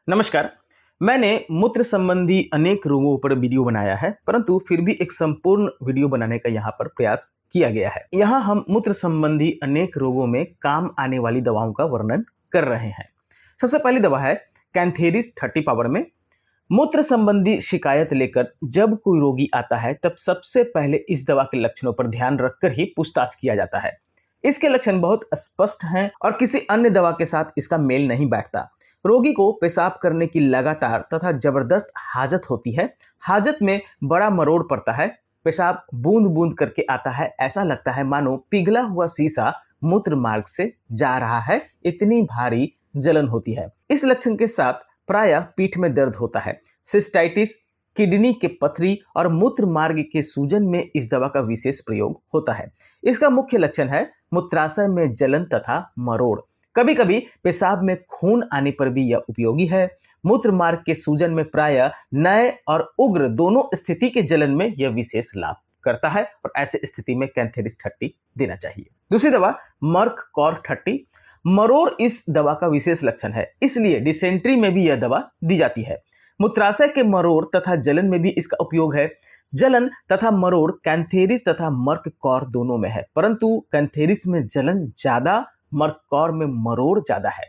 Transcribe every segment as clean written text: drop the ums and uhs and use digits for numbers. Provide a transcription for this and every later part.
नमस्कार। मैंने मूत्र संबंधी अनेक रोगों पर वीडियो बनाया है, परंतु फिर भी एक संपूर्ण वीडियो बनाने का यहाँ पर प्रयास किया गया है। यहाँ हम मूत्र संबंधी अनेक रोगों में काम आने वाली दवाओं का वर्णन कर रहे हैं। सबसे पहली दवा है कैंथेरिस 30 पावर में। मूत्र संबंधी शिकायत लेकर जब कोई रोगी आता है तब सबसे पहले इस दवा के लक्षणों पर ध्यान रखकर ही पूछताछ किया जाता है। इसके लक्षण बहुत स्पष्ट हैं और किसी अन्य दवा के साथ इसका मेल नहीं बैठता। रोगी को पेशाब करने की लगातार तथा जबरदस्त हाजत होती है। हाजत में बड़ा मरोड़ पड़ता है। पेशाब बूंद बूंद करके आता है। ऐसा लगता है मानो पिघला हुआ शीशा मूत्र मार्ग से जा रहा है। इतनी भारी जलन होती है। इस लक्षण के साथ प्रायः पीठ में दर्द होता है। सिस्टाइटिस, किडनी के पथरी और मूत्र मार्ग के सूजन में इस दवा का विशेष प्रयोग होता है। इसका मुख्य लक्षण है मूत्राशय में जलन तथा मरोड़। कभी कभी पेशाब में खून आने पर भी यह उपयोगी है। मूत्र मार्ग के सूजन में प्रायः नए और उग्र दोनों स्थिति के जलन में यह विशेष लाभ करता है और ऐसे स्थिति में कैंथेरिस 30 देना चाहिए। दूसरी दवा मर्क कॉर 30। मरोड़ इस दवा का विशेष लक्षण है, इसलिए डिसेंट्री में भी यह दवा दी जाती है। मूत्राशय के मरोड़ तथा जलन में भी इसका उपयोग है। जलन तथा मरोड़ कैंथेरिस तथा मर्क कॉर दोनों में है, परंतु कैंथेरिस में जलन ज्यादा, मर्क कॉर में मरोड़ ज्यादा है।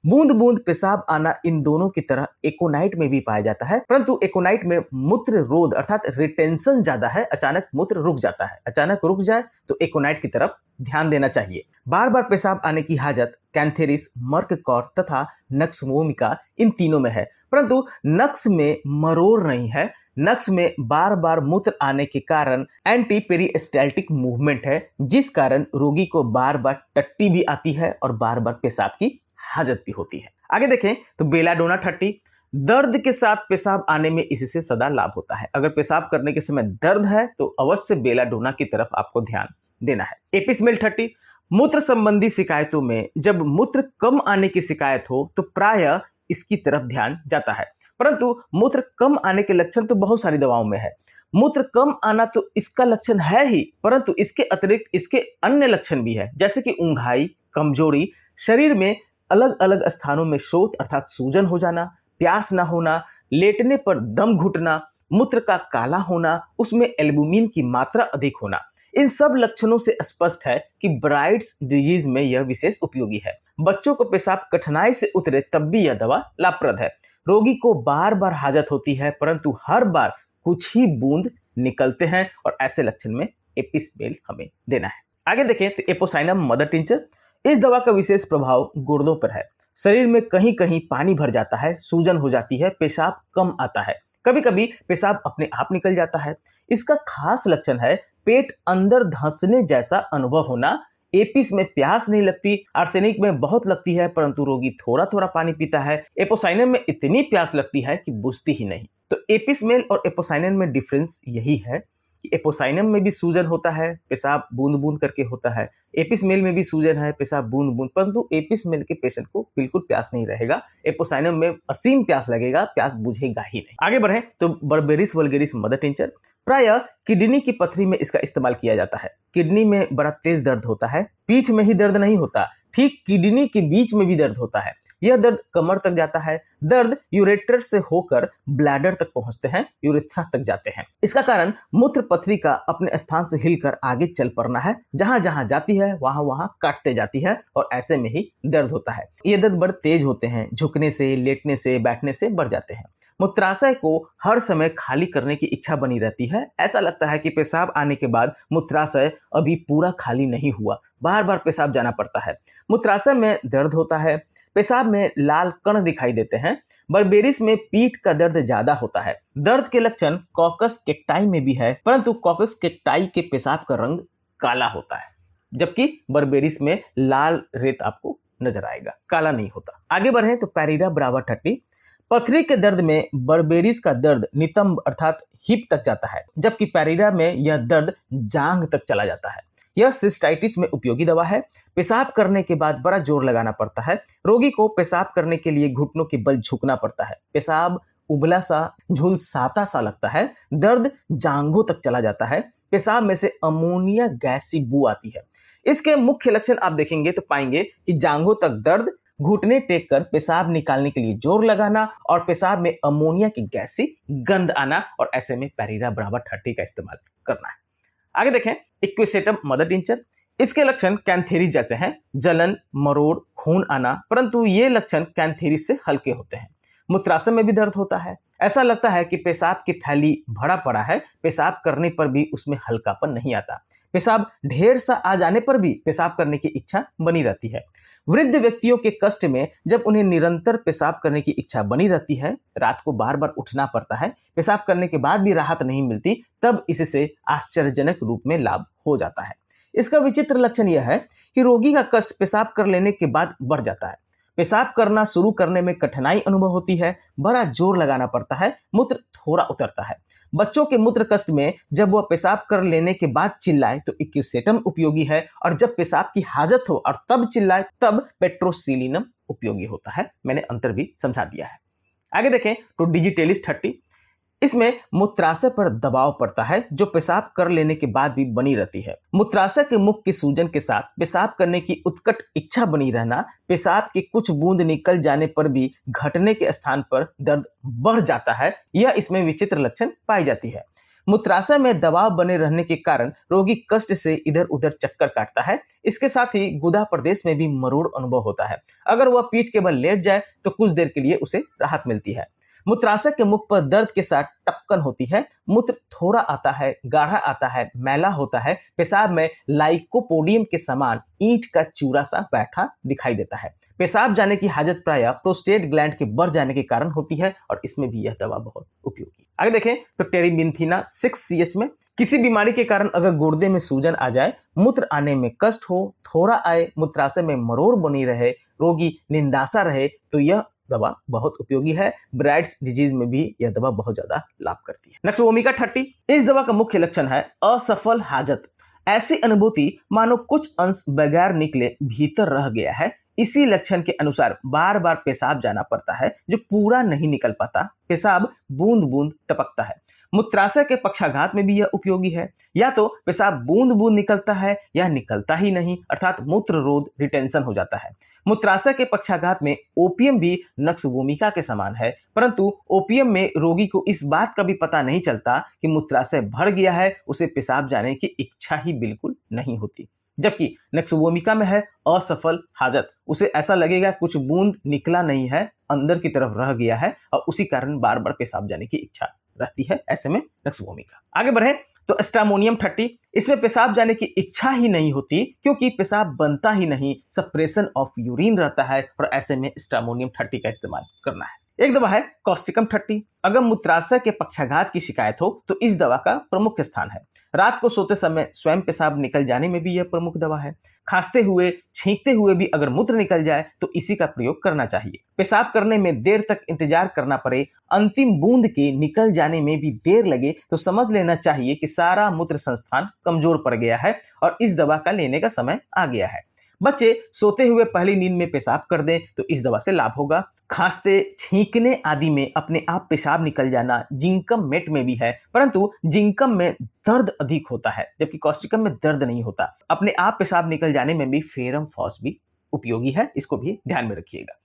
बूंद बूंद पेशाब आना इन दोनों की तरह एकोनाइट में भी पाया जाता है, परंतु एकोनाइट में मूत्र रोध अर्थात रिटेंशन ज्यादा है। अचानक मूत्र रुक जाता है। अचानक रुक जाए तो एकोनाइट की तरफ ध्यान देना चाहिए। बार बार पेशाब आने की हाजत कैंथेरिस, मर्क कॉर तथा नक्स वोमिका इन तीनों में है, परंतु नक्स में मरोड़ नहीं है। नक्स में बार बार मूत्र आने के कारण एंटी पेरिस्टाल्टिक मूवमेंट है, जिस कारण रोगी को बार बार टट्टी भी आती है और बार बार पेशाब की हाजत भी होती है। आगे देखें तो बेलाडोना 30। दर्द के साथ पेशाब आने में इससे सदा लाभ होता है। अगर पेशाब करने के समय दर्द है तो अवश्य बेलाडोना की तरफ आपको ध्यान देना है। एपिसमेल 30। मूत्र संबंधी शिकायतों में जब मूत्र कम आने की शिकायत हो तो प्रायः इसकी तरफ ध्यान जाता है, परंतु मूत्र कम आने के लक्षण तो बहुत सारी दवाओं में है। मूत्र कम आना तो इसका लक्षण है ही, परंतु इसके अतिरिक्त इसके अन्य लक्षण भी है, जैसे कि ऊंघाई, कमजोरी, शरीर में अलग अलग स्थानों में शोथ अर्थात सूजन हो जाना, प्यास न होना, लेटने पर दम घुटना, मूत्र का काला होना, उसमें एल्बुमिन की मात्रा अधिक होना। इन सब लक्षणों से स्पष्ट है कि ब्राइट्स डिजीज में यह विशेष उपयोगी है। बच्चों को पेशाब कठिनाई से उतरे तब भी यह दवा लाभप्रद है। रोगी को बार बार हाजत होती है, परंतु हर बार कुछ ही बूंद निकलते हैं और ऐसे लक्षण में एपिसमेल हमें देना है। आगे देखें तो एपोसाइनम मदर टिंचर। इस दवा का विशेष प्रभाव गुर्दों पर है। शरीर में कहीं कहीं पानी भर जाता है, सूजन हो जाती है, पेशाब कम आता है, कभी कभी पेशाब अपने आप निकल जाता है। इसका खास लक्षण है पेट अंदर धंसने जैसा अनुभव होना। एपिस में प्यास नहीं लगती, आर्सेनिक में बहुत लगती है, परंतु रोगी थोड़ा थोड़ा पानी पीता है। एपोसाइनम में इतनी प्यास लगती है कि बुझती ही नहीं। तो एपिसमेल और एपोसाइनम में डिफरेंस यही है कि एपोसाइनम में भी सूजन होता है, पेशाब बूंद बूंद करके होता है। एपिसमेल में भी सूजन है, पेशाब बूंद बूंद, परंतु एपिसमेल के पेशेंट को बिल्कुल प्यास नहीं रहेगा। एपोसाइनम में असीम प्यास लगेगा, प्यास बुझेगा ही नहीं। आगे बढ़े तो बर्बेरिस वल्गेरिस मदर टिंचर। प्रायः किडनी की पथरी में इसका इस्तेमाल किया जाता है। किडनी में बड़ा तेज दर्द होता है। पीठ में ही दर्द नहीं होता, ठीक किडनी के बीच में भी दर्द होता है। यह दर्द कमर तक जाता है। दर्द यूरेटर से होकर ब्लैडर तक पहुंचते हैं, यूरेथ्रा तक जाते हैं। इसका कारण मूत्र पथरी का अपने स्थान से हिलकर आगे चल पड़ना है। जहां जहां जाती है वहां वहां काटते जाती है और ऐसे में ही दर्द होता है। ये दर्द बड़े तेज होते हैं, झुकने से, लेटने से, बैठने से बढ़ जाते हैं। मूत्राशय को हर समय खाली करने की इच्छा बनी रहती है। ऐसा लगता है कि पेशाब आने के बाद मूत्राशय अभी पूरा खाली नहीं हुआ, बार बार पेशाब जाना पड़ता है। मूत्राशय में दर्द होता है। पेशाब में लाल कण दिखाई देते हैं। बर्बेरिस में पीठ का दर्द ज्यादा होता है। दर्द के लक्षण कॉकस केक्टाई में भी है, परंतु कॉकस केक्टाई के पेशाब का रंग काला होता है, जबकि बर्बेरिस में लाल रेत आपको नजर आएगा, काला नहीं होता। आगे बढ़े तो पैरिरा ब्रावा 30। पथरी के दर्द में बर्बेरिस का दर्द नितंब अर्थात हिप तक जाता है, जबकि पैरिरा में यह दर्द जांघ तक चला जाता है। यह सिस्टाइटिस में उपयोगी दवा है। पेशाब करने के बाद बड़ा जोर लगाना पड़ता है। रोगी को पेशाब करने के लिए घुटनों के बल झुकना पड़ता है। पेशाब उबला सा, झुलसाता सा लगता है। दर्द जांघों तक चला जाता है। पेशाब में से अमोनिया गैस सी बू आती है। इसके मुख्य लक्षण आप देखेंगे तो पाएंगे कि जांघों तक दर्द, घुटने टेक कर पेशाब निकालने के लिए जोर लगाना और पेशाब में अमोनिया की गैस से गंध आना और ऐसे में पैरीरा ब्रावा 30 का इस्तेमाल करना है। आगे देखें इक्विसेटम मदर टिंचर। इसके लक्षण कैंथेरिस जैसे हैं, जलन, मरोड़, खून आना, परंतु ये लक्षण कैंथेरिस से हल्के होते हैं। मूत्राशय में भी दर्द होता है, ऐसा लगता है कि पेशाब की थैली भरा पड़ा है, पेशाब करने पर भी उसमें हल्कापन नहीं आता। पेशाब ढेर सा आ जाने पर भी पेशाब करने की इच्छा बनी रहती है। वृद्ध व्यक्तियों के कष्ट में जब उन्हें निरंतर पेशाब करने की इच्छा बनी रहती है, रात को बार बार उठना पड़ता है, पेशाब करने के बाद भी राहत नहीं मिलती, तब इससे आश्चर्यजनक रूप में लाभ हो जाता है। इसका विचित्र लक्षण यह है कि रोगी का कष्ट पेशाब कर लेने के बाद बढ़ जाता है। पेशाब करना शुरू करने में कठिनाई अनुभव होती है, बड़ा जोर लगाना पड़ता है, मूत्र थोड़ा उतरता है। बच्चों के मूत्र कष्ट में जब वह पेशाब कर लेने के बाद चिल्लाए तो इक्विसेटम उपयोगी है, और जब पेशाब की हाजत हो और तब चिल्लाए तब पेट्रोसिलिनम उपयोगी होता है। मैंने अंतर भी समझा दिया है। आगे देखें तो डिजिटेलिस 30। इसमें मूत्राशय पर दबाव पड़ता है जो पेशाब कर लेने के बाद भी बनी रहती है। मूत्राशय के मुख की सूजन के साथ पेशाब करने की उत्कट इच्छा बनी रहना, पेशाब की कुछ बूंद निकल जाने पर भी घटने के स्थान पर दर्द बढ़ जाता है, यह इसमें विचित्र लक्षण पाई जाती है। मूत्राशय में दबाव बने रहने के कारण रोगी कष्ट से इधर उधर चक्कर काटता है। इसके साथ ही गुदा प्रदेश में भी मरोड़ अनुभव होता है। अगर वह पीठ के बल लेट जाए तो कुछ देर के लिए उसे राहत मिलती है। मूत्राशय के मुख पर दर्द के साथ टपकन होती है, मूत्र थोड़ा आता है, गाढ़ा आता है, मैला होता है, पेशाब में लाइकोपोडियम के समान ईंट का चूरा सा बैठा दिखाई देता है। पेशाब जाने की हाजत प्रायः प्रोस्टेट ग्लैंड के बढ़ जाने के कारण होती है और इसमें भी यह दवा बहुत उपयोगी। आगे देखें तो टेरिबिंथिना 6CH में किसी बीमारी के कारण अगर गुर्दे में सूजन आ जाए, मूत्र आने में कष्ट हो, थोड़ा आए, मूत्राशय में मरोड़ बनी रहे, रोगी निंदासा रहे, तो यह दवा बहुत उपयोगी है। ब्राइट्स डिजीज में भी यह दवा बहुत ज्यादा लाभ करती है। नेक्स्ट ओमिका 30। इस दवा का मुख्य लक्षण है असफल हाजत। ऐसी अनुभूति मानो कुछ अंश बगैर निकले भीतर रह गया है। इसी लक्षण के अनुसार बार बार पेशाब जाना पड़ता है जो पूरा नहीं निकल पाता, पेशाब बूंद बूंद टपकता है। मूत्राशय के पक्षाघात में भी यह उपयोगी है। या तो पेशाब बूंद बूंद निकलता है या निकलता ही नहीं, अर्थात मूत्र रोध रिटेंशन हो जाता है। मूत्राशय के पक्षाघात में ओपियम भी नक्स वोमिका के समान है, परंतु ओपियम में रोगी को इस बात का भी पता नहीं चलता कि मूत्राशय भर गया है, उसे पेशाब जाने की इच्छा ही बिल्कुल नहीं होती। जबकि नक्सवोमिका में है असफल हाजत, उसे ऐसा लगेगा कुछ बूंद निकला नहीं है, अंदर की तरफ रह गया है और उसी कारण बार बार पेशाब जाने की इच्छा रहती है। ऐसे में नक्सवोमिका। आगे बढ़े तो स्ट्रामोनियम 30। इसमें पेशाब जाने की इच्छा ही नहीं होती क्योंकि पेशाब बनता ही नहीं, सप्रेशन ऑफ यूरिन रहता है और ऐसे में स्ट्रामोनियम 30 का इस्तेमाल करना है। एक दवा है कॉस्टिकम 30। अगर मूत्राशय के पक्षाघात की शिकायत हो तो इस दवा का प्रमुख स्थान है। रात को सोते समय स्वयं पेशाब निकल जाने में भी यह प्रमुख दवा है। खांसते हुए, छींकते हुए भी अगर मूत्र निकल जाए तो इसी का प्रयोग करना चाहिए। पेशाब करने में देर तक इंतजार करना पड़े, अंतिम बूंद के निकल जाने में भी देर लगे तो समझ लेना चाहिए कि सारा मूत्र संस्थान कमजोर पड़ गया है और इस दवा का लेने का समय आ गया है। बच्चे सोते हुए पहली नींद में पेशाब कर दें तो इस दवा से लाभ होगा। खांसते, छींकने आदि में अपने आप पेशाब निकल जाना जिंकम मेट में भी है, परंतु जिंकम में दर्द अधिक होता है जबकि कॉस्टिकम में दर्द नहीं होता। अपने आप पेशाब निकल जाने में भी फेरम फॉस भी उपयोगी है, इसको भी ध्यान में रखिएगा।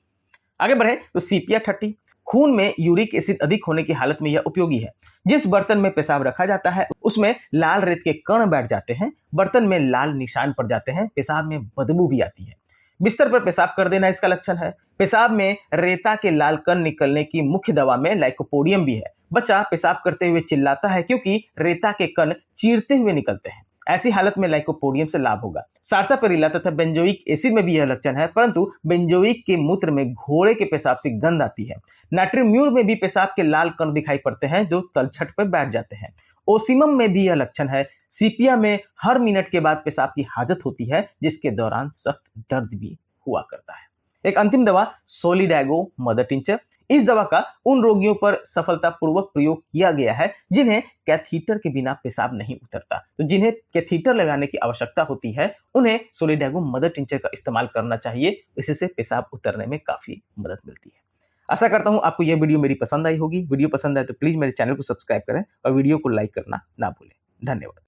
आगे बढ़े तो सीपिया 30। खून में यूरिक एसिड अधिक होने की हालत में यह उपयोगी है। जिस बर्तन में पेशाब रखा जाता है उसमें लाल रेत के कण बैठ जाते हैं, बर्तन में लाल निशान पड़ जाते हैं, पेशाब में बदबू भी आती है। बिस्तर पर पेशाब कर देना इसका लक्षण है। पेशाब में रेता के लाल कण निकलने की मुख्य दवा में लाइकोपोडियम भी है। बच्चा पेशाब करते हुए चिल्लाता है क्योंकि रेता के कण चीरते हुए निकलते हैं। ऐसी हालत में लाइकोपोडियम से लाभ होगा। सारसापेरिला तथा बेंजोइक एसिड में भी यह लक्षण है, परंतु बेंजोइक के मूत्र में घोड़े के पेशाब से गंध आती है। नाइट्रोम्यूर में भी पेशाब के लाल कण दिखाई पड़ते हैं जो तलछट पर बैठ जाते हैं। ओसिमम में भी यह लक्षण है। सीपिया में हर मिनट के बाद पेशाब की हाजत होती है जिसके दौरान सख्त दर्द भी हुआ करता है। एक अंतिम दवा सोलिडैगो मदर टिंचर। इस दवा का उन रोगियों पर सफलतापूर्वक प्रयोग किया गया है जिन्हें कैथीटर के बिना पेशाब नहीं उतरता। तो जिन्हें कैथीटर लगाने की आवश्यकता होती है उन्हें सोलिडैगो मदर टिंचर का इस्तेमाल करना चाहिए, इससे पेशाब उतरने में काफी मदद मिलती है। आशा करता हूं आपको यह वीडियो मेरी पसंद आई होगी। वीडियो पसंद आए तो प्लीज मेरे चैनल को सब्सक्राइब करें और वीडियो को लाइक करना ना भूलें। धन्यवाद।